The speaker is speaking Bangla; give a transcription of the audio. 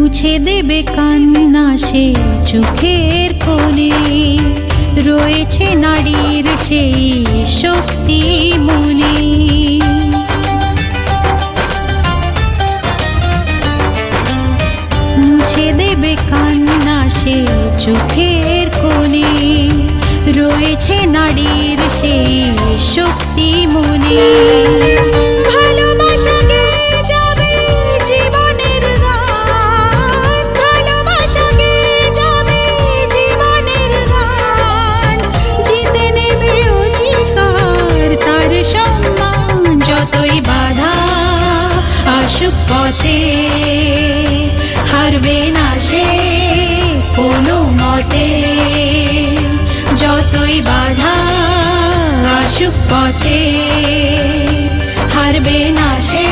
মুছে দেবে কান্না সে চোখের কোণে, রয়েছে নারীর সেই শক্তি মনে। মুছে দেবে কান্না সে চোখের কোণে, রয়েছে নারীর সেই শক্তি মনে। যতই বাধা আসুক পথে, হারবে না সে কোনো মতে। যতই বাধা আসুক পথে, হারবে না সে